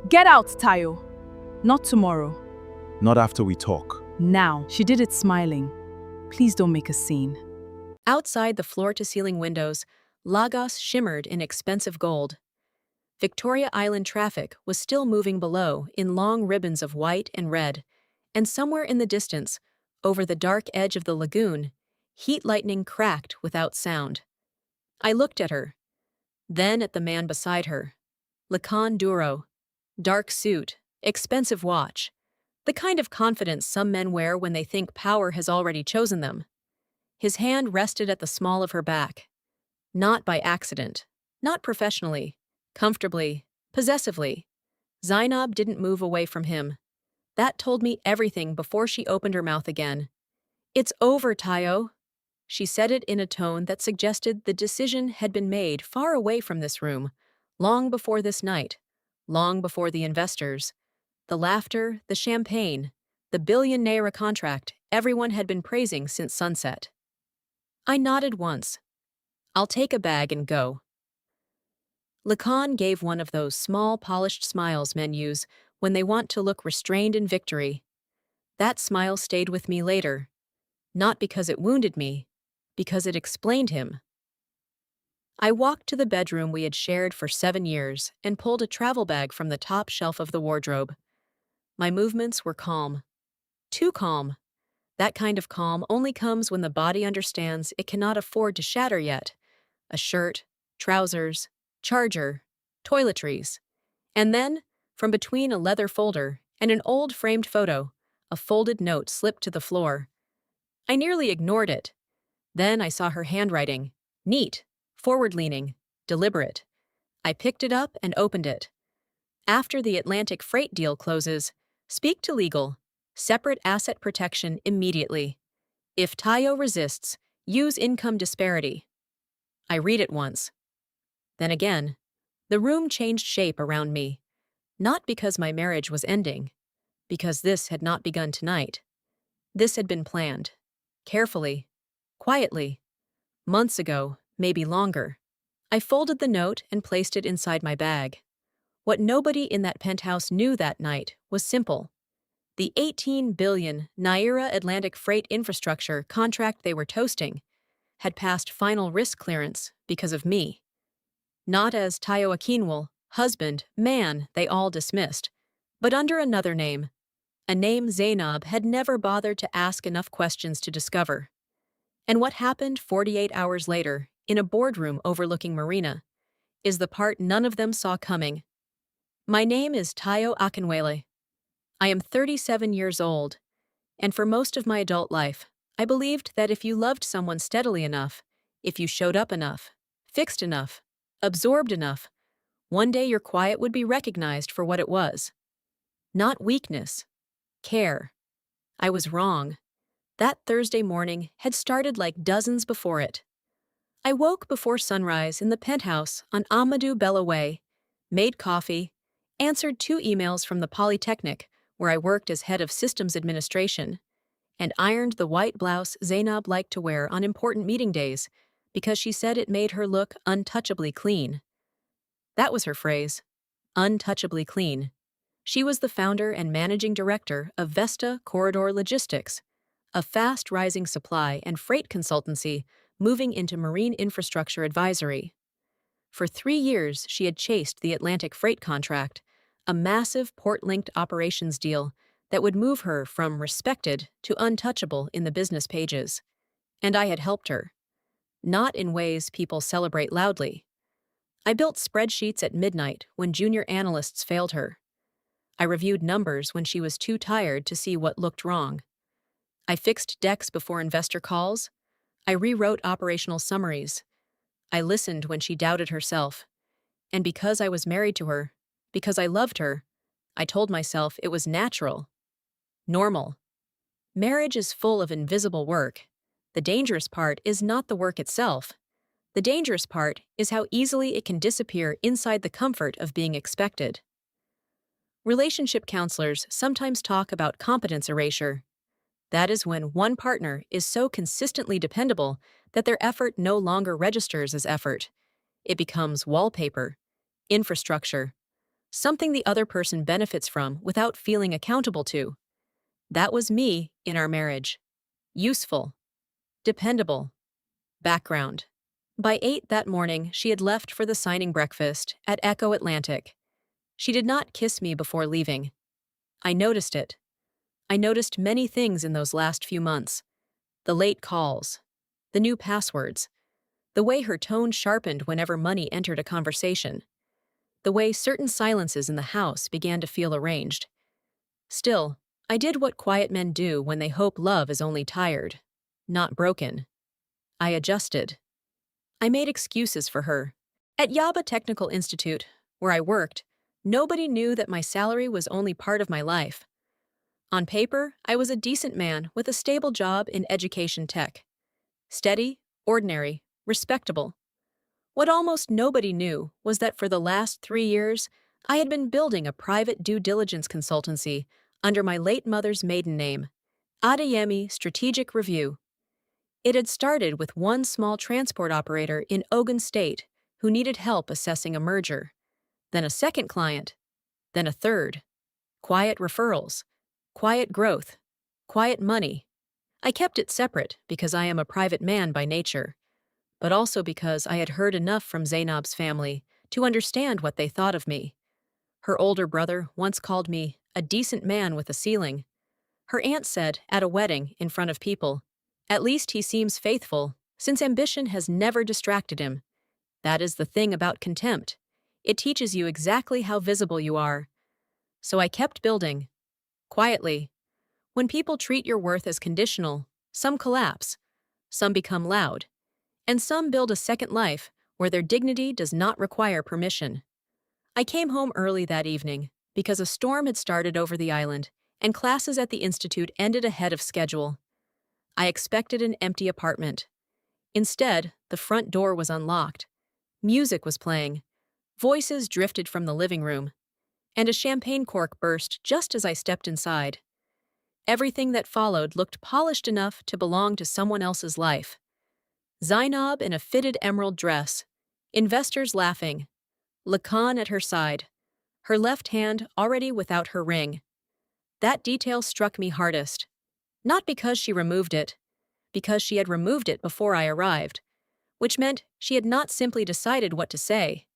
Get out, Tayo. Not tomorrow. Not after we talk. Now. She did it smiling. Please don't make a scene. Outside the floor-to-ceiling windows, Lagos shimmered in expensive gold. Victoria Island traffic was still moving below in long ribbons of white and red, and somewhere in the distance, over the dark edge of the lagoon, heat lightning cracked without sound. I looked at her, then at the man beside her. Lacan Duro. Dark suit, expensive watch. The kind of confidence some men wear when they think power has already chosen them. His hand rested at the small of her back. Not by accident, not professionally, comfortably, possessively. Zainab didn't move away from him. That told me everything before she opened her mouth again. "It's over, Tayo." She said it in a tone that suggested the decision had been made far away from this room, long before this night, long before the investors. The laughter, the champagne, the billion-naira contract everyone had been praising since sunset. I nodded once. "I'll take a bag and go." Lacan gave one of those small, polished smiles men use when they want to look restrained in victory. That smile stayed with me later, not because it wounded me, because it explained him. I walked to the bedroom we had shared for 7 years and pulled a travel bag from the top shelf of the wardrobe. My movements were calm. Too calm. That kind of calm only comes when the body understands it cannot afford to shatter yet. A shirt, trousers, charger, toiletries. And then, from between a leather folder and an old framed photo, a folded note slipped to the floor. I nearly ignored it. Then I saw her handwriting. Neat, forward-leaning, deliberate. I picked it up and opened it. After the Atlantic freight deal closes, speak to legal. Separate asset protection immediately. If Tayo resists, use income disparity. I read it once. Then again. The room changed shape around me. Not because my marriage was ending. Because this had not begun tonight. This had been planned. Carefully. Quietly. Months ago, maybe longer. I folded the note and placed it inside my bag. What nobody in that penthouse knew that night was simple. The 18 billion Naira Atlantic freight infrastructure contract they were toasting had passed final risk clearance because of me. Not as Tayo Akinwul, husband, man, they all dismissed, but under another name. A name Zainab had never bothered to ask enough questions to discover. And what happened 48 hours later, in a boardroom overlooking Marina, is the part none of them saw coming. My name is Tayo Akinwele. I am 37 years old, and for most of my adult life, I believed that if you loved someone steadily enough, if you showed up enough, fixed enough, absorbed enough, one day your quiet would be recognized for what it was. Not weakness, care. I was wrong. That Thursday morning had started like dozens before it. I woke before sunrise in the penthouse on Amadou Bello Way, made coffee, answered 2 emails from the Polytechnic, where I worked as head of systems administration, and ironed the white blouse Zainab liked to wear on important meeting days because she said it made her look untouchably clean. That was her phrase, untouchably clean. She was the founder and managing director of Vesta Corridor Logistics, a fast-rising supply and freight consultancy moving into marine infrastructure advisory. For 3 years, she had chased the Atlantic freight contract, a massive port-linked operations deal that would move her from respected to untouchable in the business pages. And I had helped her. Not in ways people celebrate loudly. I built spreadsheets at midnight when junior analysts failed her. I reviewed numbers when she was too tired to see what looked wrong. I fixed decks before investor calls. I rewrote operational summaries. I listened when she doubted herself. And because I was married to her, because I loved her, I told myself it was natural. Normal. Marriage is full of invisible work. The dangerous part is not the work itself. The dangerous part is how easily it can disappear inside the comfort of being expected. Relationship counselors sometimes talk about competence erasure. That is when one partner is so consistently dependable that their effort no longer registers as effort. It becomes wallpaper, infrastructure, something the other person benefits from without feeling accountable to. That was me in our marriage. Useful, dependable, background. By 8 that morning, she had left for the signing breakfast at Echo Atlantic. She did not kiss me before leaving. I noticed it. I noticed many things in those last few months. The late calls, the new passwords, the way her tone sharpened whenever money entered a conversation, the way certain silences in the house began to feel arranged. Still, I did what quiet men do when they hope love is only tired, not broken. I adjusted. I made excuses for her. At Yaba Technical Institute, where I worked, nobody knew that my salary was only part of my life. On paper, I was a decent man with a stable job in education tech. Steady, ordinary, respectable. What almost nobody knew was that for the last 3 years, I had been building a private due diligence consultancy under my late mother's maiden name, Adeyemi Strategic Review. It had started with one small transport operator in Ogun State who needed help assessing a merger, then a second client, then a third. Quiet referrals, quiet growth, quiet money. I kept it separate because I am a private man by nature, but also because I had heard enough from Zainab's family to understand what they thought of me. Her older brother once called me a decent man with a ceiling. Her aunt said at a wedding in front of people, "At least he seems faithful, since ambition has never distracted him." That is the thing about contempt. It teaches you exactly how visible you are. So I kept building. Quietly. When people treat your worth as conditional, some collapse, some become loud, and some build a second life where their dignity does not require permission. I came home early that evening because a storm had started over the island and classes at the institute ended ahead of schedule. I expected an empty apartment. Instead, the front door was unlocked. Music was playing. Voices drifted from the living room, and a champagne cork burst just as I stepped inside. Everything that followed looked polished enough to belong to someone else's life. Zainab in a fitted emerald dress, investors laughing, Lacan at her side, her left hand already without her ring. That detail struck me hardest. Not because she removed it, because she had removed it before I arrived, which meant she had not simply decided what to say.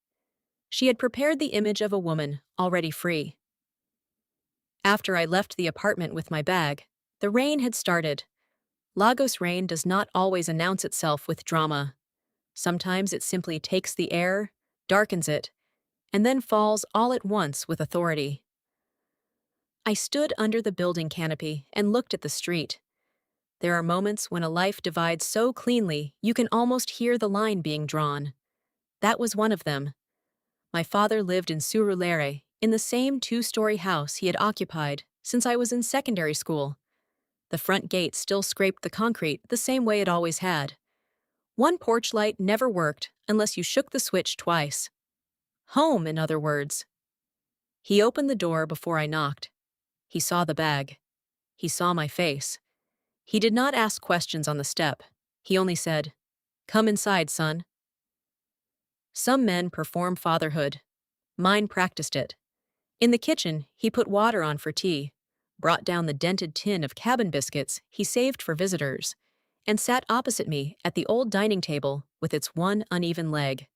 She had prepared the image of a woman already free. After I left the apartment with my bag, the rain had started. Lagos rain does not always announce itself with drama. Sometimes it simply takes the air, darkens it, and then falls all at once with authority. I stood under the building canopy and looked at the street. There are moments when a life divides so cleanly you can almost hear the line being drawn. That was one of them. My father lived in Surulere, in the same 2-story house he had occupied since I was in secondary school. The front gate still scraped the concrete the same way it always had. One porch light never worked unless you shook the switch twice. Home, in other words. He opened the door before I knocked. He saw the bag. He saw my face. He did not ask questions on the step. He only said, "Come inside, son." Some men perform fatherhood. Mine practiced it. In the kitchen, he put water on for tea, brought down the dented tin of cabin biscuits he saved for visitors, and sat opposite me at the old dining table with its one uneven leg.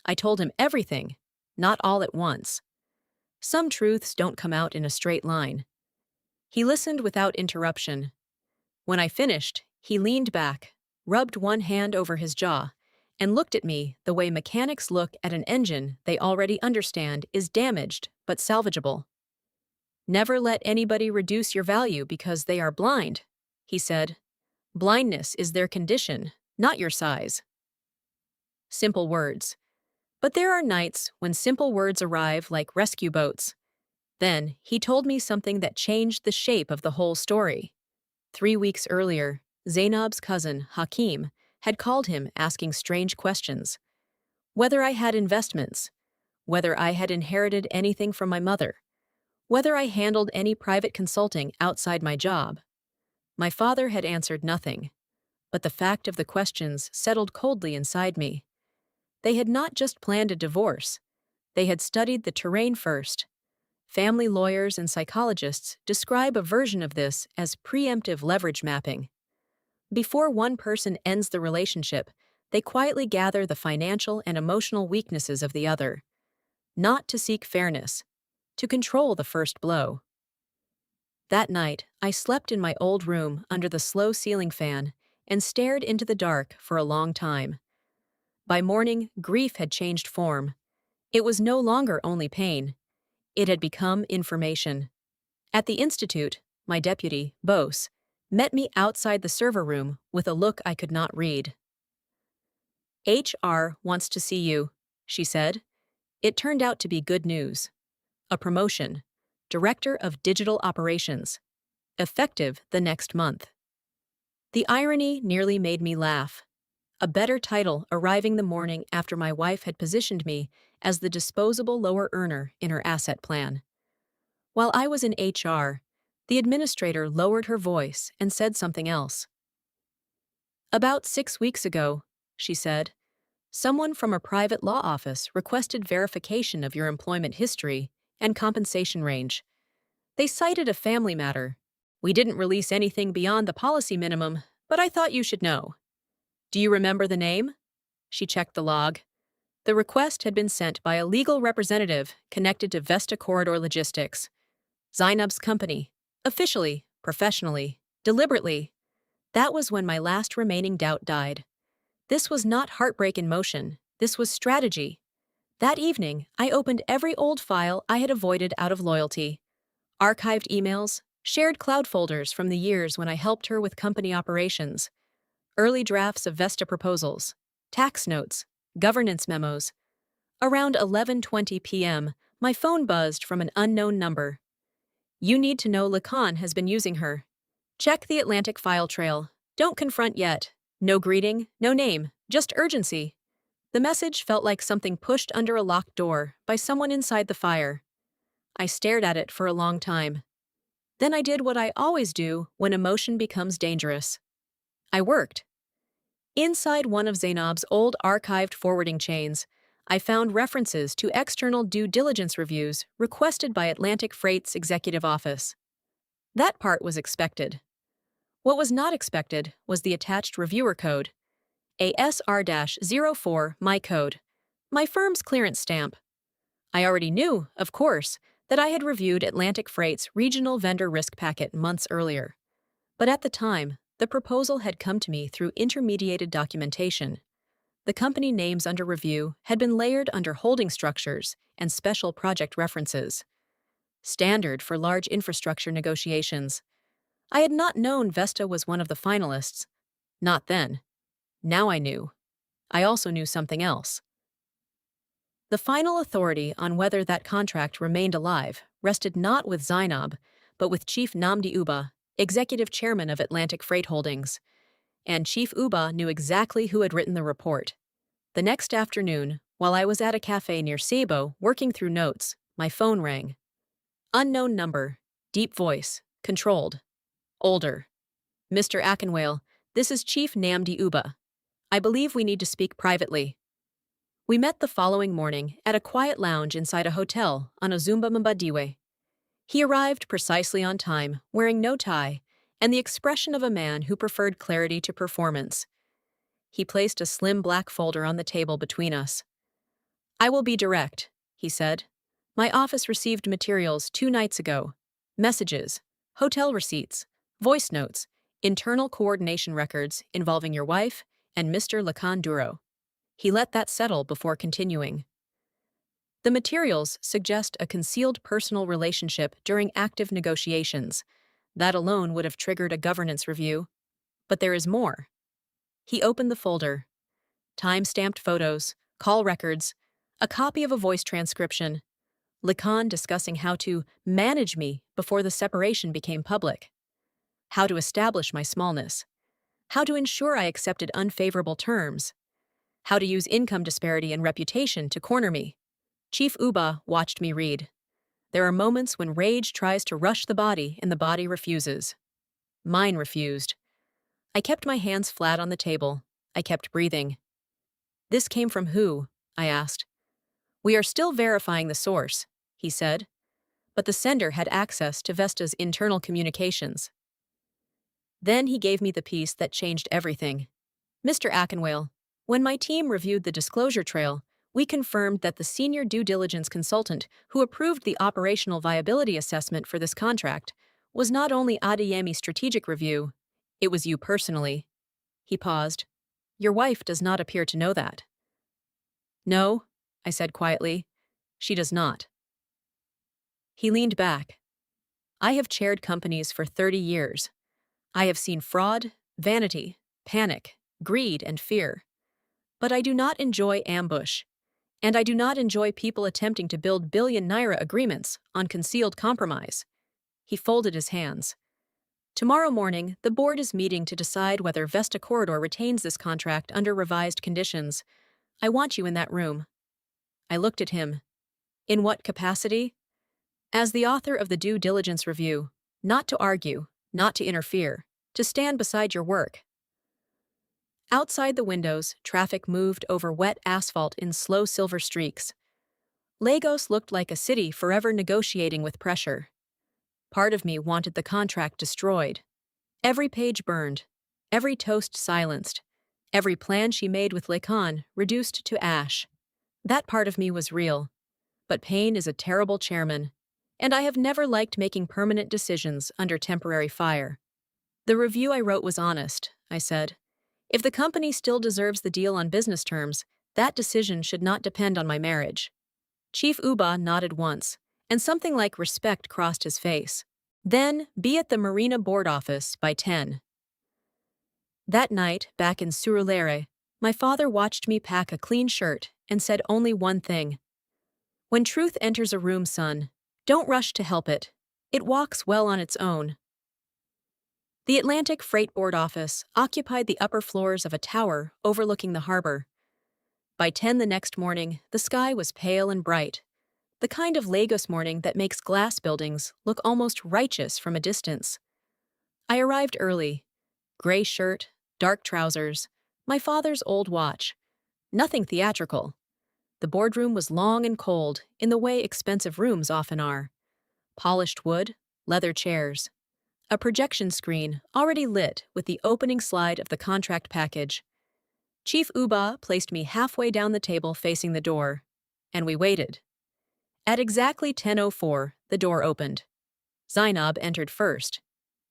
I told him everything, not all at once. Some truths don't come out in a straight line. He listened without interruption. When I finished, he leaned back, rubbed one hand over his jaw, and looked at me the way mechanics look at an engine they already understand is damaged but salvageable. "Never let anybody reduce your value because they are blind," he said. "Blindness is their condition, not your size." Simple words. But there are nights when simple words arrive like rescue boats. Then he told me something that changed the shape of the whole story. 3 weeks earlier, Zainab's cousin, Hakim, had called him asking strange questions. Whether I had investments, whether I had inherited anything from my mother, whether I handled any private consulting outside my job. My father had answered nothing, but the fact of the questions settled coldly inside me. They had not just planned a divorce. They had studied the terrain first. Family lawyers and psychologists describe a version of this as preemptive leverage mapping. Before one person ends the relationship, they quietly gather the financial and emotional weaknesses of the other, not to seek fairness, to control the first blow. That night, I slept in my old room under the slow ceiling fan and stared into the dark for a long time. By morning, grief had changed form. It was no longer only pain. It had become information. At the institute, my deputy, Bose, met me outside the server room with a look I could not read. HR wants to see you, she said. It turned out to be good news. A promotion. Director of Digital Operations. Effective the next month. The irony nearly made me laugh. A better title arriving the morning after my wife had positioned me as the disposable lower earner in her asset plan. While I was in HR, the administrator lowered her voice and said something else. About 6 weeks ago, she said, someone from a private law office requested verification of your employment history and compensation range. They cited a family matter. We didn't release anything beyond the policy minimum, but I thought you should know. Do you remember the name? She checked the log. The request had been sent by a legal representative connected to Vesta Corridor Logistics, Zainab's company, officially, professionally, deliberately. That was when my last remaining doubt died. This was not heartbreak in motion. This was strategy. That evening, I opened every old file I had avoided out of loyalty. Archived emails, shared cloud folders from the years when I helped her with company operations, early drafts of Vesta proposals, tax notes, governance memos. Around 11:20 p.m., my phone buzzed from an unknown number. You need to know Lacan has been using her. Check the Atlantic file trail. Don't confront yet. No greeting, no name, just urgency. The message felt like something pushed under a locked door by someone inside the fire. I stared at it for a long time. Then I did what I always do when emotion becomes dangerous. I worked. Inside one of Zainab's old archived forwarding chains, I found references to external due diligence reviews requested by Atlantic Freight's executive office. That part was expected. What was not expected was the attached reviewer code, a SR-04 my code, my firm's clearance stamp. I already knew, of course, that I had reviewed Atlantic Freight's regional vendor risk packet months earlier. But at the time, the proposal had come to me through intermediated documentation. The company names under review had been layered under holding structures and special project references. Standard for large infrastructure negotiations. I had not known Vesta was one of the finalists. Not then. Now I knew. I also knew something else. The final authority on whether that contract remained alive rested not with Zainab, but with Chief Namdi Uba, executive chairman of Atlantic Freight Holdings. And Chief Uba knew exactly who had written the report. The next afternoon, while I was at a cafe near Sabo working through notes, my phone rang. Unknown number, deep voice, controlled. Older. Mr. Akinwale, this is Chief Namdi Uba. I believe we need to speak privately. We met the following morning at a quiet lounge inside a hotel on Ozumba Mbadiwe. He arrived precisely on time, wearing no tie, and the expression of a man who preferred clarity to performance. He placed a slim black folder on the table between us. I will be direct, he said. My office received materials 2 nights ago. Messages, hotel receipts, voice notes, internal coordination records involving your wife and Mr. Lacan Duro. He let that settle before continuing. The materials suggest a concealed personal relationship during active negotiations. That alone would have triggered a governance review. But there is more. He opened the folder. Time-stamped photos, call records, a copy of a voice transcription. Lacan discussing how to manage me before the separation became public. How to establish my smallness. How to ensure I accepted unfavorable terms. How to use income disparity and reputation to corner me. Chief Uba watched me read. There are moments when rage tries to rush the body and the body refuses. Mine refused. I kept my hands flat on the table. I kept breathing. This came from who? I asked. "We are still verifying the source," he said, but the sender had access to Vesta's internal communications. Then he gave me the piece that changed everything. "Mr. Ackenwale, when my team reviewed the disclosure trail, we confirmed that the senior due diligence consultant who approved the operational viability assessment for this contract was not only Adeyemi's strategic review, it was you personally." He paused. "Your wife does not appear to know that." "No," I said quietly. "She does not." He leaned back. "I have chaired companies for 30 years. I have seen fraud, vanity, panic, greed, and fear. But I do not enjoy ambush. And I do not enjoy people attempting to build billion naira agreements on concealed compromise." He folded his hands. "Tomorrow morning, the board is meeting to decide whether Vesta Corridor retains this contract under revised conditions. I want you in that room." I looked at him. "In what capacity?" "As the author of the due diligence review, not to argue, not to interfere, to stand beside your work." Outside the windows, traffic moved over wet asphalt in slow silver streaks. Lagos looked like a city forever negotiating with pressure. Part of me wanted the contract destroyed. Every page burned, every toast silenced, every plan she made with Lekan reduced to ash. That part of me was real. But pain is a terrible chairman, and I have never liked making permanent decisions under temporary fire. "The review I wrote was honest," I said. "If the company still deserves the deal on business terms, that decision should not depend on my marriage." Chief Uba nodded once, and something like respect crossed his face. "Then, be at the Marina board office by 10. That night, back in Surulere, my father watched me pack a clean shirt and said only one thing. "When truth enters a room, son, don't rush to help it. It walks well on its own." The Atlantic Freight Board office occupied the upper floors of a tower overlooking the harbor. By 10 the next morning, the sky was pale and bright, the kind of Lagos morning that makes glass buildings look almost righteous from a distance. I arrived early. Gray shirt, dark trousers, my father's old watch. Nothing theatrical. The boardroom was long and cold, in the way expensive rooms often are. Polished wood, leather chairs. A projection screen already lit with the opening slide of the contract package. Chief Uba placed me halfway down the table facing the door, and we waited. At exactly 10:04, the door opened. Zainab entered first.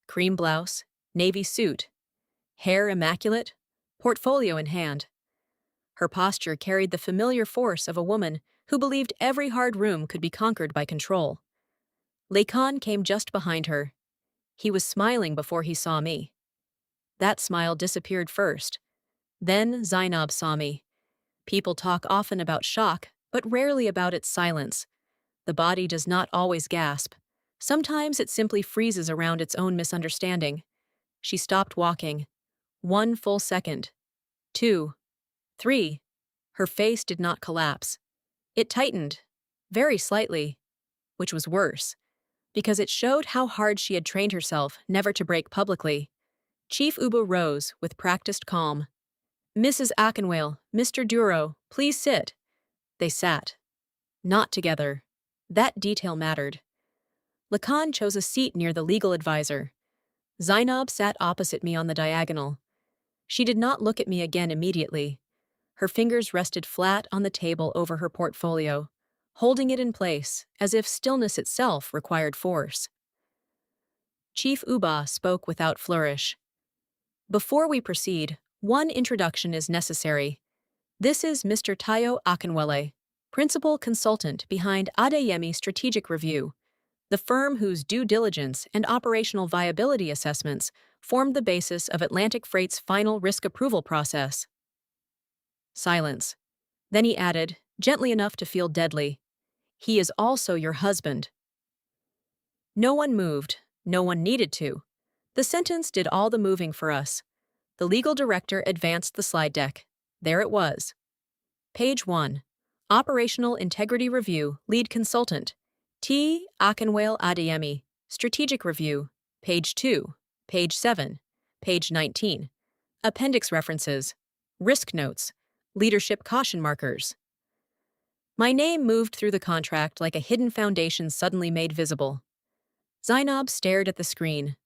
Cream blouse, navy suit, hair immaculate, portfolio in hand. Her posture carried the familiar force of a woman who believed every hard room could be conquered by control. Lekan came just behind her. He was smiling before he saw me. That smile disappeared first. Then Zainab saw me. People talk often about shock, but rarely about its silence. The body does not always gasp. Sometimes it simply freezes around its own misunderstanding. She stopped walking. 1 full second. 2. 3. Her face did not collapse. It tightened, very slightly, which was worse, because it showed how hard she had trained herself never to break publicly. Chief Uba rose with practiced calm. "Mrs. Ackenwale, Mr. Duro, please sit." They sat. Not together. That detail mattered. Lacan chose a seat near the legal advisor. Zainab sat opposite me on the diagonal. She did not look at me again immediately. Her fingers rested flat on the table over her portfolio, holding it in place as if stillness itself required force. Chief Uba spoke without flourish. "Before we proceed, one introduction is necessary. This is Mr. Tayo Akinwele, principal consultant behind Adeyemi Strategic Review, the firm whose due diligence and operational viability assessments formed the basis of Atlantic Freight's final risk approval process." Silence. Then he added, gently enough to feel deadly, "He is also your husband." No one moved. No one needed to. The sentence did all the moving for us. The legal director advanced the slide deck. There it was. Page 1. Operational Integrity Review, Lead Consultant. T. Akinwale Adeyemi. Strategic Review. Page 2. Page 7. Page 19. Appendix References. Risk Notes. Leadership Caution Markers. My name moved through the contract like a hidden foundation suddenly made visible. Zainab stared at the screen,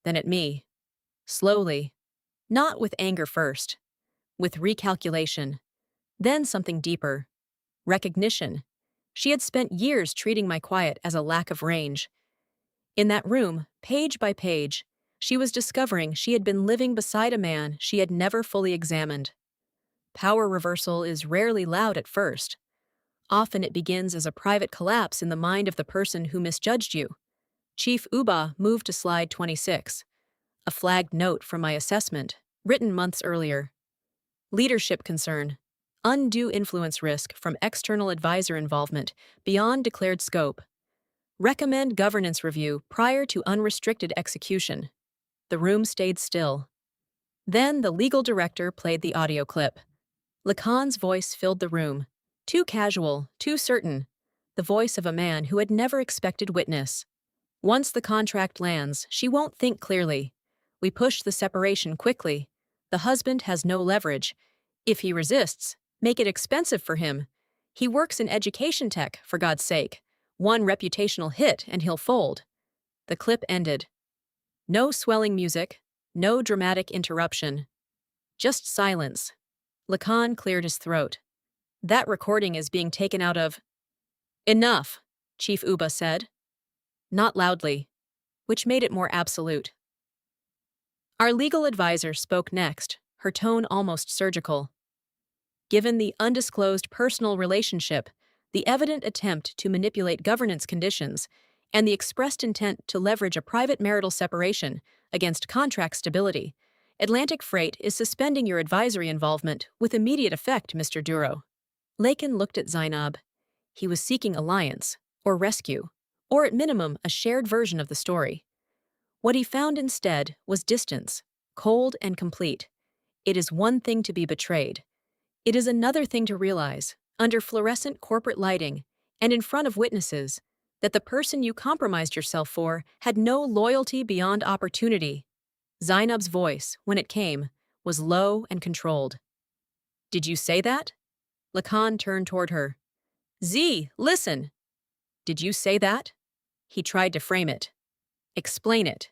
then at me. Slowly. Not with anger first. With recalculation. Then something deeper. Recognition. She had spent years treating my quiet as a lack of range. In that room, page by page, she was discovering she had been living beside a man she had never fully examined. Power reversal is rarely loud at first. Often it begins as a private collapse in the mind of the person who misjudged you. Chief Uba moved to slide 26, a flagged note from my assessment, written months earlier. Leadership concern. Undue influence risk from external advisor involvement beyond declared scope. Recommend governance review prior to unrestricted execution. The room stayed still. Then the legal director played the audio clip. Lacan's voice filled the room. Too casual, too certain. The voice of a man who had never expected witness. Once the contract lands, she won't think clearly. We push the separation quickly. The husband has no leverage. If he resists, make it expensive for him. He works in education tech, for God's sake. One reputational hit and he'll fold. The clip ended. No swelling music, no dramatic interruption. Just silence. Lacan cleared his throat. That recording is being taken out of... Enough, Chief Uba said. Not loudly, which made it more absolute. Our legal advisor spoke next, her tone almost surgical. Given the undisclosed personal relationship, the evident attempt to manipulate governance conditions, and the expressed intent to leverage a private marital separation against contract stability, Atlantic Freight is suspending your advisory involvement with immediate effect, Mr. Duro. Lacan looked at Zainab. He was seeking alliance, or rescue, or at minimum a shared version of the story. What he found instead was distance, cold and complete. It is one thing to be betrayed. It is another thing to realize, under fluorescent corporate lighting and in front of witnesses, that the person you compromised yourself for had no loyalty beyond opportunity. Zainab's voice, when it came, was low and controlled. Did you say that? Lacan turned toward her. Z, listen! Did you say that? He tried to frame it. Explain it.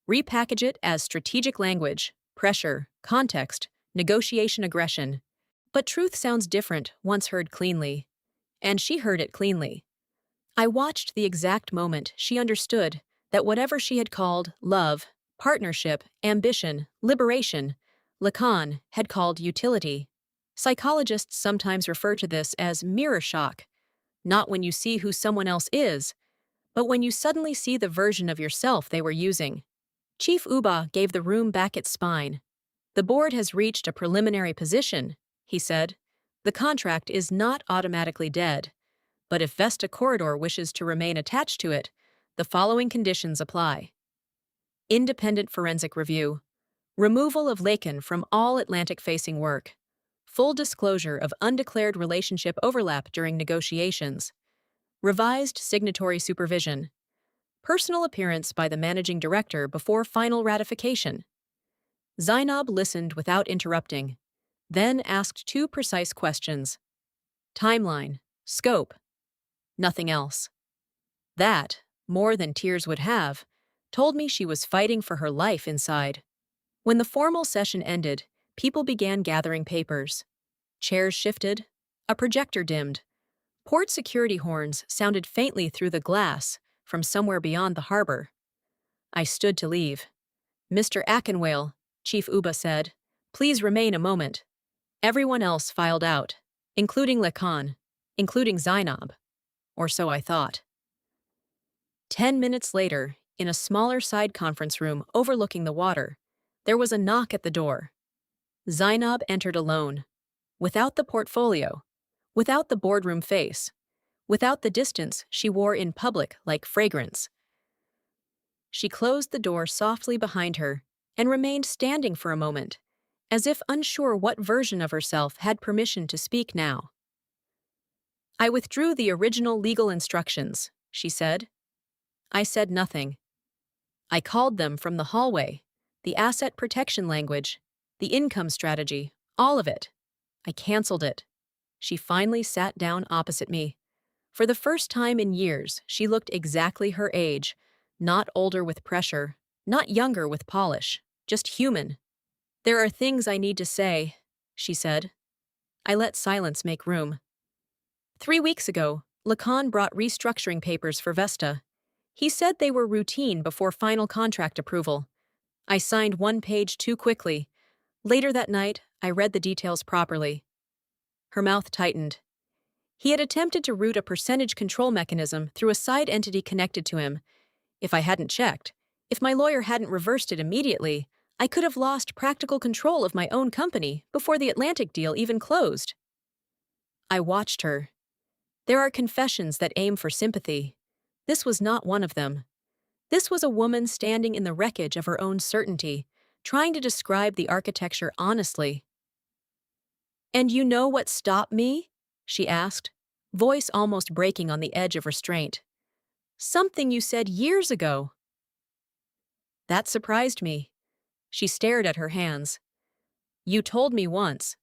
Repackage it as strategic language, pressure, context, negotiation aggression. But truth sounds different once heard cleanly. And she heard it cleanly. I watched the exact moment she understood that whatever she had called love, partnership, ambition, liberation, Lacan had called utility. Psychologists sometimes refer to this as mirror shock, not when you see who someone else is, but when you suddenly see the version of yourself they were using. Chief Uba gave the room back its spine. The board has reached a preliminary position, he said. The contract is not automatically dead, but if Vesta Corridor wishes to remain attached to it, the following conditions apply. Independent forensic review. Removal of Lacan from all Atlantic-facing work. Full disclosure of undeclared relationship overlap during negotiations. Revised signatory supervision. Personal appearance by the managing director before final ratification. Zainab listened without interrupting, then asked two precise questions. Timeline, scope, nothing else. That, more than tears would have, told me she was fighting for her life inside. When the formal session ended, people began gathering papers. Chairs shifted, a projector dimmed. Port security horns sounded faintly through the glass from somewhere beyond the harbor. I stood to leave. Mr. Ackenwale, Chief Uba said, please remain a moment. Everyone else filed out, including Lacan, including Zainab. Or so I thought. 10 minutes later, in a smaller side conference room overlooking the water, there was a knock at the door. Zainab entered alone, without the portfolio, without the boardroom face, without the distance she wore in public like fragrance. She closed the door softly behind her and remained standing for a moment, as if unsure what version of herself had permission to speak now. I withdrew the original legal instructions, she said. I said nothing. I called them from the hallway, the asset protection language, the income strategy, all of it. I canceled it. She finally sat down opposite me. For the first time in years, she looked exactly her age, not older with pressure, not younger with polish, just human. "There are things I need to say," she said. I let silence make room. 3 weeks ago, Lacan brought restructuring papers for Vesta. He said they were routine before final contract approval. I signed one page too quickly. Later that night, I read the details properly. Her mouth tightened. He had attempted to route a percentage control mechanism through a side entity connected to him. If I hadn't checked, if my lawyer hadn't reversed it immediately, I could have lost practical control of my own company before the Atlantic deal even closed. I watched her. There are confessions that aim for sympathy. This was not one of them. This was a woman standing in the wreckage of her own certainty, trying to describe the architecture honestly. "And you know what stopped me?" she asked, voice almost breaking on the edge of restraint. "Something you said years ago." That surprised me. She stared at her hands. "You told me once,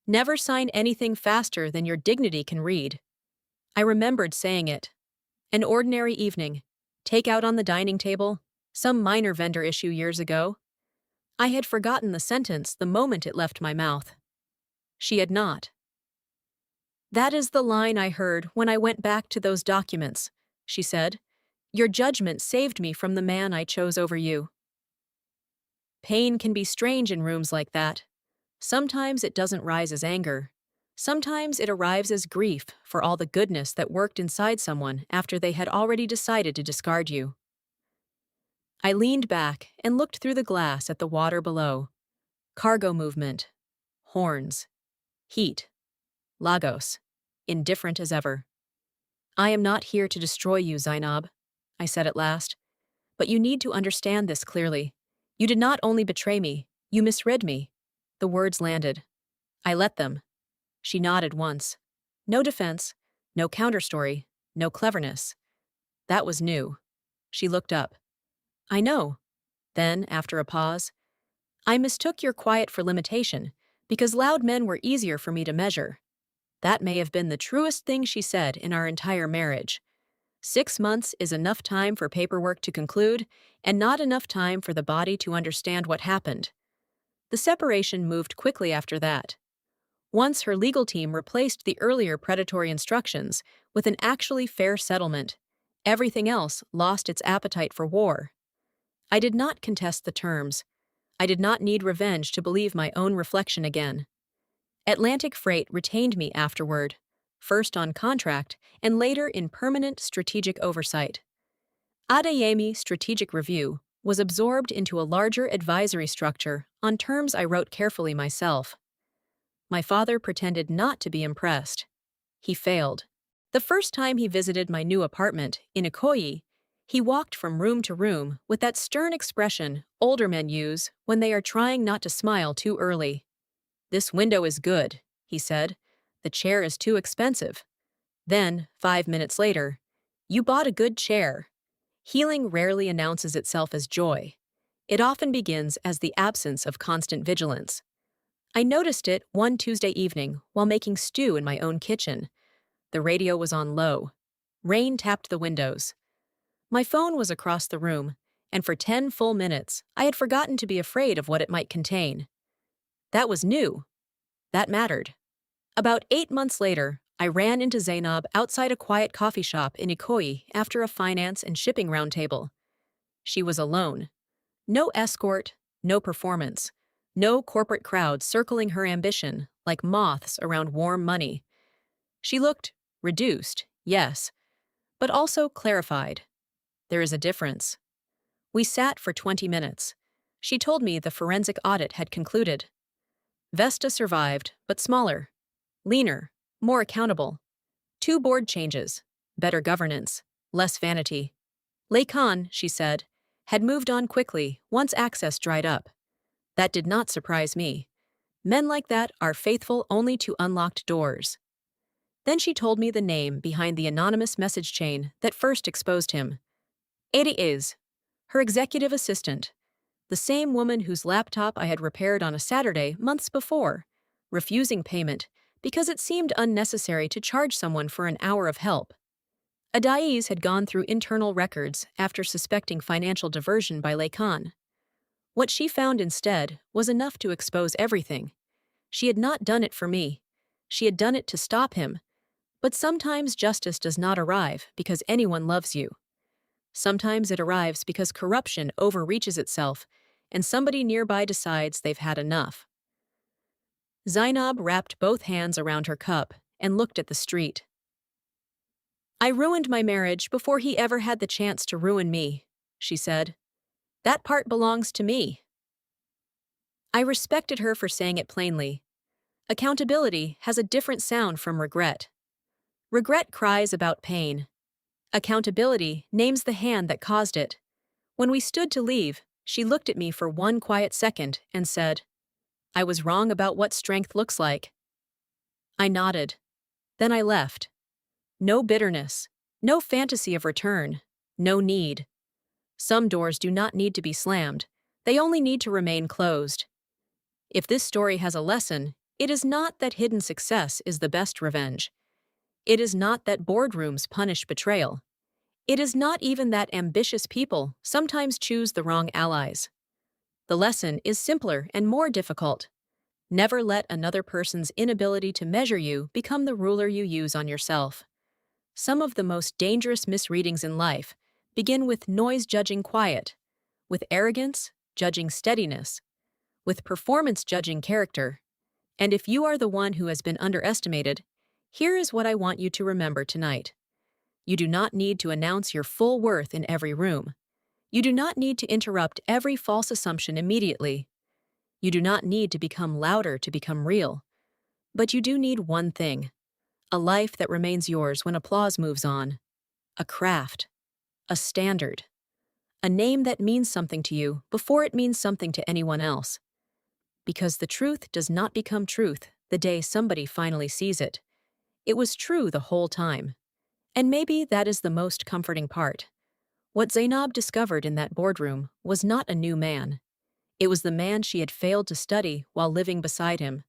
never sign anything faster than your dignity can read." I remembered saying it. An ordinary evening, takeout on the dining table, some minor vendor issue years ago. I had forgotten the sentence the moment it left my mouth. She had not. "That is the line I heard when I went back to those documents," she said. "Your judgment saved me from the man I chose over you." Pain can be strange in rooms like that. Sometimes it doesn't rise as anger. Sometimes it arrives as grief for all the goodness that worked inside someone after they had already decided to discard you. I leaned back and looked through the glass at the water below. Cargo movement. Horns. Heat. Lagos. Indifferent as ever. "I am not here to destroy you, Zainab," I said at last. "But you need to understand this clearly. You did not only betray me, you misread me." The words landed. I let them. She nodded once. No defense, no counterstory, no cleverness. That was new. She looked up. "I know." Then, after a pause, "I mistook your quiet for limitation, because loud men were easier for me to measure." That may have been the truest thing she said in our entire marriage. 6 months is enough time for paperwork to conclude, and not enough time for the body to understand what happened. The separation moved quickly after that. Once her legal team replaced the earlier predatory instructions with an actually fair settlement, everything else lost its appetite for war. I did not contest the terms. I did not need revenge to believe my own reflection again. Atlantic Freight retained me afterward, first on contract and later in permanent strategic oversight. Adeyemi Strategic Review was absorbed into a larger advisory structure on terms I wrote carefully myself. My father pretended not to be impressed. He failed. The first time he visited my new apartment in Ikoyi, he walked from room to room with that stern expression older men use when they are trying not to smile too early. "This window is good," he said. "The chair is too expensive." Then, 5 minutes later, "You bought a good chair." Healing rarely announces itself as joy. It often begins as the absence of constant vigilance. I noticed it one Tuesday evening while making stew in my own kitchen. The radio was on low. Rain tapped the windows. My phone was across the room, and for 10 full minutes, I had forgotten to be afraid of what it might contain. That was new. That mattered. About 8 months later, I ran into Zainab outside a quiet coffee shop in Ikoyi after a finance and shipping roundtable. She was alone. No escort, no performance, no corporate crowd circling her ambition like moths around warm money. She looked reduced, yes, but also clarified. There is a difference. We sat for 20 minutes. She told me the forensic audit had concluded. Vesta survived, but smaller, leaner, more accountable. 2 board changes, better governance, less vanity. Lacan, she said, had moved on quickly once access dried up. That did not surprise me. Men like that are faithful only to unlocked doors. Then she told me the name behind the anonymous message chain that first exposed him. Ada is, her executive assistant, the same woman whose laptop I had repaired on a Saturday months before, refusing payment because it seemed unnecessary to charge someone for an hour of help. Adais had gone through internal records after suspecting financial diversion by Lacan. What she found instead was enough to expose everything. She had not done it for me. She had done it to stop him. But sometimes justice does not arrive because anyone loves you. Sometimes it arrives because corruption overreaches itself and somebody nearby decides they've had enough. Zainab wrapped both hands around her cup and looked at the street. "I ruined my marriage before he ever had the chance to ruin me," she said. "That part belongs to me." I respected her for saying it plainly. Accountability has a different sound from regret. Regret cries about pain. Accountability names the hand that caused it. When we stood to leave, she looked at me for one quiet second and said, "I was wrong about what strength looks like." I nodded. Then I left. No bitterness, no fantasy of return, no need. Some doors do not need to be slammed, they only need to remain closed. If this story has a lesson, it is not that hidden success is the best revenge. It is not that boardrooms punish betrayal. It is not even that ambitious people sometimes choose the wrong allies. The lesson is simpler and more difficult. Never let another person's inability to measure you become the ruler you use on yourself. Some of the most dangerous misreadings in life begin with noise judging quiet, with arrogance judging steadiness, with performance judging character. And if you are the one who has been underestimated, here is what I want you to remember tonight. You do not need to announce your full worth in every room. You do not need to interrupt every false assumption immediately. You do not need to become louder to become real. But you do need one thing: a life that remains yours when applause moves on. A craft. A standard. A name that means something to you before it means something to anyone else. Because the truth does not become truth the day somebody finally sees it. It was true the whole time. And maybe that is the most comforting part. What Zainab discovered in that boardroom was not a new man. It was the man she had failed to study while living beside him.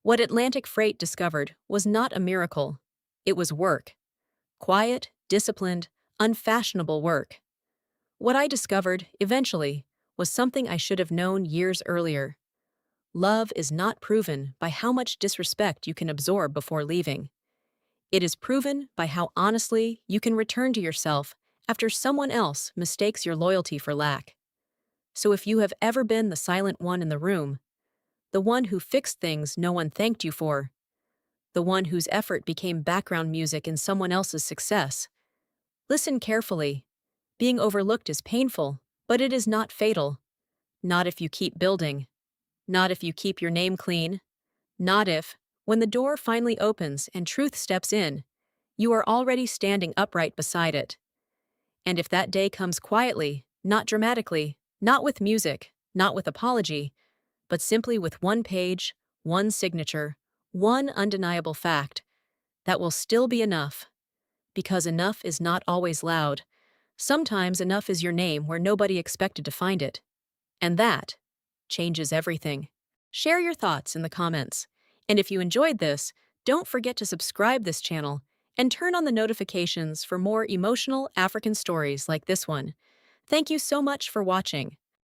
What Atlantic Freight discovered was not a miracle. It was work. Quiet, disciplined, unfashionable work. What I discovered, eventually, was something I should have known years earlier. Love is not proven by how much disrespect you can absorb before leaving. It is proven by how honestly you can return to yourself after someone else mistakes your loyalty for lack. So if you have ever been the silent one in the room, the one who fixed things no one thanked you for, the one whose effort became background music in someone else's success, listen carefully. Being overlooked is painful, but it is not fatal. Not if you keep building. Not if you keep your name clean. Not if, when the door finally opens and truth steps in, you are already standing upright beside it. And if that day comes quietly, not dramatically, not with music, not with apology, but simply with one page, one signature, one undeniable fact, that will still be enough. Because enough is not always loud. Sometimes enough is your name where nobody expected to find it. And that changes everything. Share your thoughts in the comments. And if you enjoyed this, don't forget to subscribe this channel and turn on the notifications for more emotional African stories like this one. Thank you so much for watching.